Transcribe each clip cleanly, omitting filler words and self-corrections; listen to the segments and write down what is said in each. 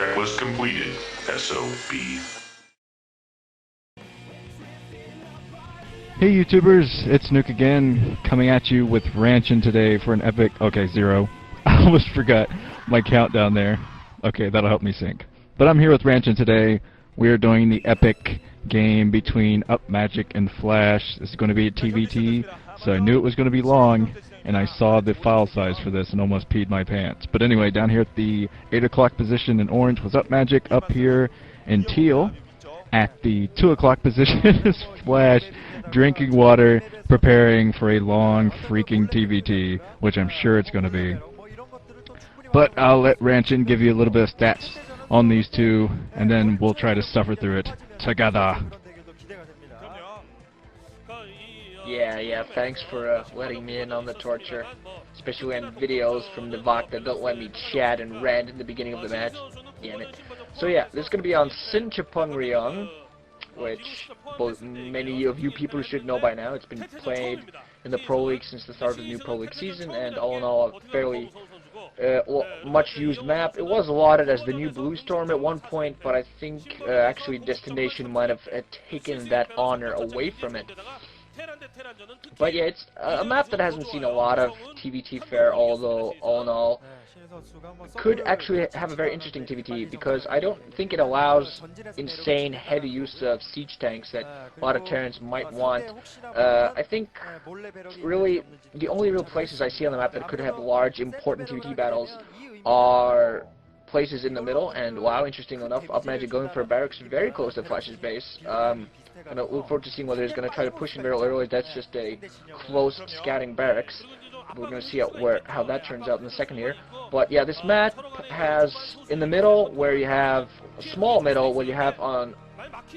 Checklist completed. SOB. Hey YouTubers, it's Nuke again, coming at you with Ranchin today for an epic... Okay, 0. I almost forgot my countdown there. Okay, that'll help me sync. But I'm here with Ranchin today. We are doing the epic game between UpMagic and Flash. This is going to be a TVT, so I knew it was going to be long, and I saw the file size for this and almost peed my pants. But anyway, down here at the 8 o'clock position in orange was UpMagic. Up here in teal, at the 2 o'clock position is Flash, drinking water, preparing for a long freaking TVT, which I'm sure it's going to be. But I'll let Ranchin give you a little bit of stats on these two, and then we'll try to suffer through it together. Yeah, thanks for letting me in on the torture, especially on videos from the VOC that don't let me chat and rant in the beginning of the match. Damn it. So yeah, this is going to be on Chupung-Ryeong, which many of you people should know by now. It's been played in the Pro League since the start of the new Pro League season, and all in all, a fairly much used map. It was allotted as the new Blue Storm at one point, but I think actually Destination might have taken that honor away from it. But yeah, it's a map that hasn't seen a lot of TVT fare, although all in all could actually have a very interesting TVT, because I don't think it allows insane heavy use of siege tanks that a lot of Terrans might want. I think really the only real places I see on the map that could have large important TVT battles are places in the middle, and wow, interesting enough, UpMagic going for a barracks very close to Flash's base. And I look forward to seeing whether he's going to try to push in very early. That's just a close scouting barracks. We're going to see how that turns out in a second here. But yeah, this map has in the middle where you have a small middle, where you have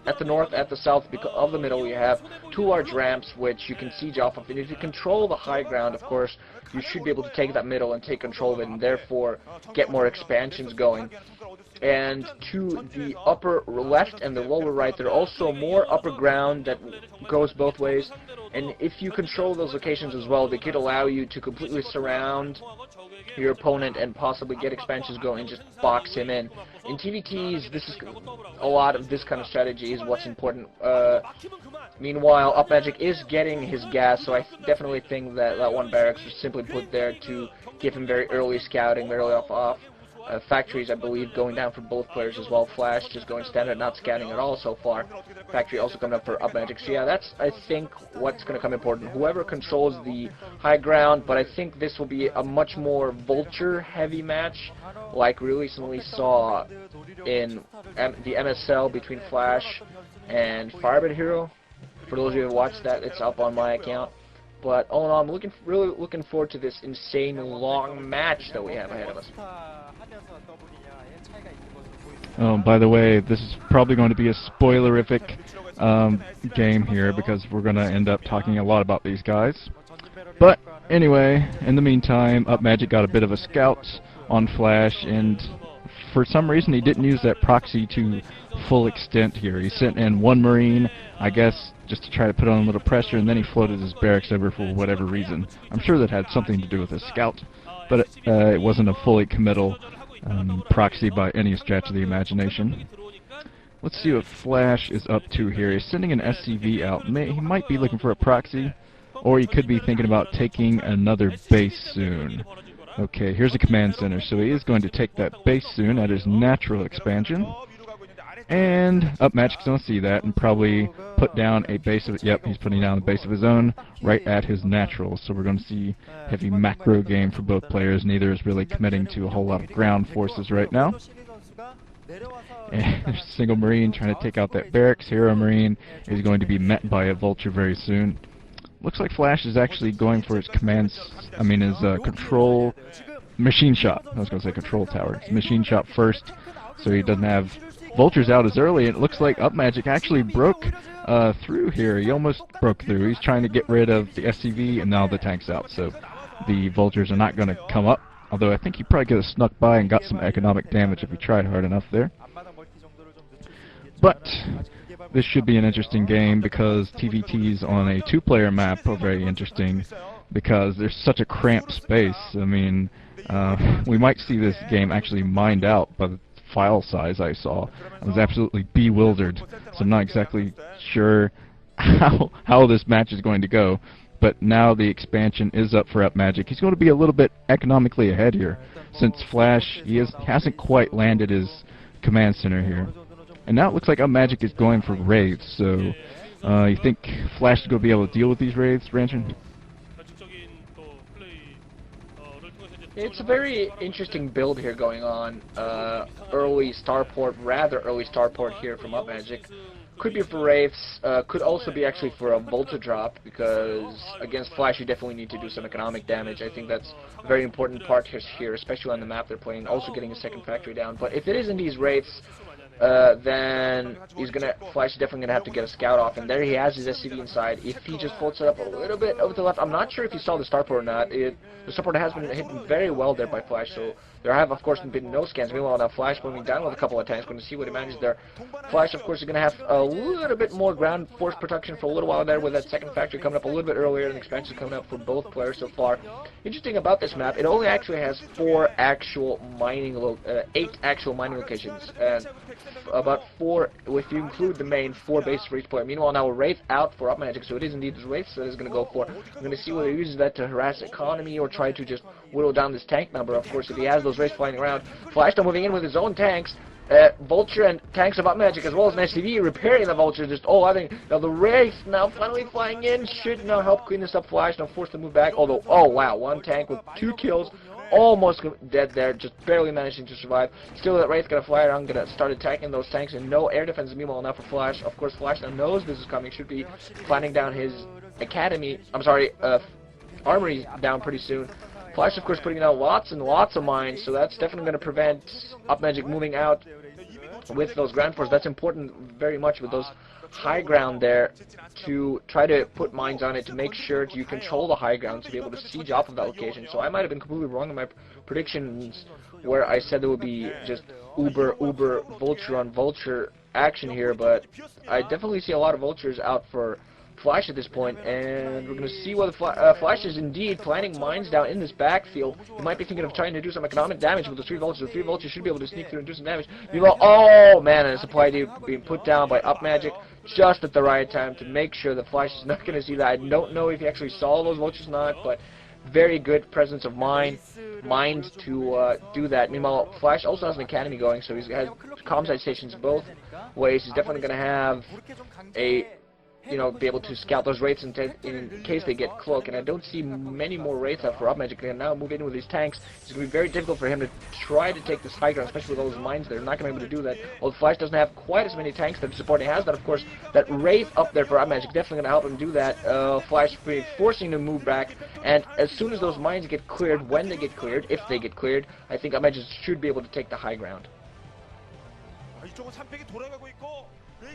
at the north, at the south of the middle, you have 2 large ramps which you can siege off of. And if you control the high ground, of course, you should be able to take that middle and take control of it, and therefore get more expansions going. And to the upper left and the lower right, there are also more upper ground that goes both ways. And if you control those locations as well, they could allow you to completely surround your opponent and possibly get expansions going and just box him in. In TVTs, this is a lot of this kind of strategy is what's important. Meanwhile, UpMagic is getting his gas, so I definitely think that that one barracks was simply put there to give him very early scouting, very early off. Factories, I believe, going down for both players as well. Flash just going standard, not scanning at all so far. Factory also coming up for UpMagic. So yeah, that's, I think, what's going to come important. Whoever controls the high ground, but I think this will be a much more vulture-heavy match, like we recently saw in the MSL between Flash and Firebird Hero. For those of you who have watched that, it's up on my account. But all in all, I'm really looking forward to this insane long match that we have ahead of us. Oh, by the way, this is probably going to be a spoilerific game here, because we're going to end up talking a lot about these guys. But anyway, in the meantime, UpMagic got a bit of a scout on Flash, and for some reason he didn't use that proxy to full extent here. He sent in 1 Marine, I guess, just to try to put on a little pressure, and then he floated his barracks over for whatever reason. I'm sure that had something to do with his scout, but it wasn't a fully committal proxy by any stretch of the imagination. Let's see what Flash is up to here. He's sending an SCV out. He might be looking for a proxy, or he could be thinking about taking another base soon. Okay, here's a command center, so he is going to take that base soon at his natural expansion. And UpMagic's going to see that and probably put down a base of it. Yep, he's putting down the base of his own right at his natural. So we're going to see heavy macro game for both players. Neither is really committing to a whole lot of ground forces right now. And there's a single Marine trying to take out that barracks. Hero Marine is going to be met by a vulture very soon. Looks like Flash is actually going for his his control machine shop. I was going to say control tower. It's machine shop first, so he doesn't have vultures out as early. And it looks like UpMagic actually broke through here. He almost broke through. He's trying to get rid of the SCV, and now the tank's out, so the vultures are not going to come up. Although I think he probably could have snuck by and got some economic damage if he tried hard enough there. But this should be an interesting game, because TVTs on a 2-player map are very interesting because there's such a cramped space. I mean, we might see this game actually mined out by the file size I saw. I was absolutely bewildered, so I'm not exactly sure how this match is going to go. But now the expansion is up for UpMagic. He's going to be a little bit economically ahead here, since Flash, hasn't quite landed his command center here. And now it looks like UpMagic is going for Wraiths, so you think Flash is going to be able to deal with these Wraiths, Ranchin? It's a very interesting build here going on. Early starport, rather early starport here from UpMagic. Could be for Wraiths, could also be actually for a Volta drop, because against Flash you definitely need to do some economic damage. I think that's a very important part here, especially on the map they're playing, also getting a second factory down. But if it is indeed Wraiths, then Flash is definitely gonna have to get a scout off, and there he has his SCV inside. If he just floats it up a little bit over to the left, I'm not sure if you saw the starport or not. The starport has been hidden very well there by Flash, so there have of course been no scans. Meanwhile now Flash moving down with a couple of tanks, going to see what he manages there. Flash of course is going to have a little bit more ground force protection for a little while there, with that second factory coming up a little bit earlier and expansion coming up for both players so far. Interesting about this map, it only actually has 8 actual mining locations, and about 4, if you include the main, 4 bases for each player. Meanwhile now a Wraith out for UpMagic, so it is indeed the Wraith that is going to go for. I'm going to see whether he uses that to harass economy or try to just whittle down this tank number. Of course, if he has those Wraiths flying around, Flash now moving in with his own tanks. Vulture and tanks of UpMagic, as well as an SCV repairing the Vulture. Just I think now the Wraith now finally flying in should now help clean this up. Flash now forced to move back. Although, oh wow, 1 tank with 2 kills, almost dead there, just barely managing to survive. Still, that Wraith gonna fly around, gonna start attacking those tanks, and no air defense. Meanwhile, now for Flash, of course, Flash now knows this is coming. Should be planning down his armory down pretty soon. Flash, of course, putting out lots and lots of mines, so that's definitely going to prevent UpMagic moving out with those ground force. That's important very much with those high ground there, to try to put mines on it to make sure you control the high ground to be able to siege off of that location. So I might have been completely wrong in my predictions where I said there would be just uber Vulture on Vulture action here, but I definitely see a lot of Vultures out for Flash at this point, and we're going to see whether Flash is indeed planting mines down in this backfield. He might be thinking of trying to do some economic damage with the 3 Vultures. The 3 Vultures should be able to sneak through and do some damage. Meanwhile, oh man, and a supply being put down by UpMagic just at the right time to make sure that Flash is not going to see that. I don't know if he actually saw those Vultures or not, but very good presence of mind to do that. Meanwhile, Flash also has an academy going, so he has comsite stations both ways. He's definitely going to have a be able to scout those Wraiths in case they get cloak, and I don't see many more Wraiths out for UpMagic. They can now move in with these tanks. It's going to be very difficult for him to try to take this high ground, especially with all those mines. They're not going to be able to do that. Although Flash doesn't have quite as many tanks that supporting. He has that, of course, that Wraith up there for UpMagic, definitely going to help him do that. Flash forcing him to move back, and as soon as those mines get cleared, when they get cleared, if they get cleared, I think UpMagic should be able to take the high ground.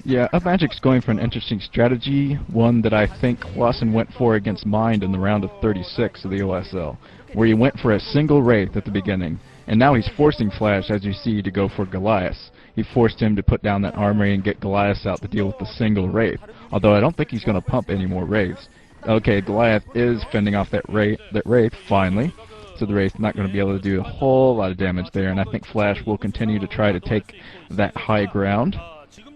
Yeah, UpMagic's going for an interesting strategy, one that I think Lawson went for against Mind in the round of 36 of the OSL, where he went for a single Wraith at the beginning, and now he's forcing Flash, as you see, to go for Goliath. He forced him to put down that armory and get Goliath out to deal with the single Wraith, although I don't think he's going to pump any more Wraiths. Okay, Goliath is fending off that Wraith finally, so the Wraith's not going to be able to do a whole lot of damage there, and I think Flash will continue to try to take that high ground.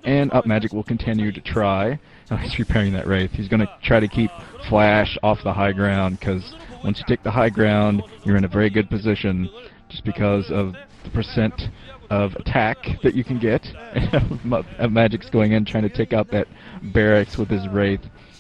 And UpMagic will continue to try. Oh, he's repairing that Wraith. He's going to try to keep Flash off the high ground, because once you take the high ground, you're in a very good position, just because of the percent of attack that you can get. UpMagic's going in trying to take out that barracks with his Wraith.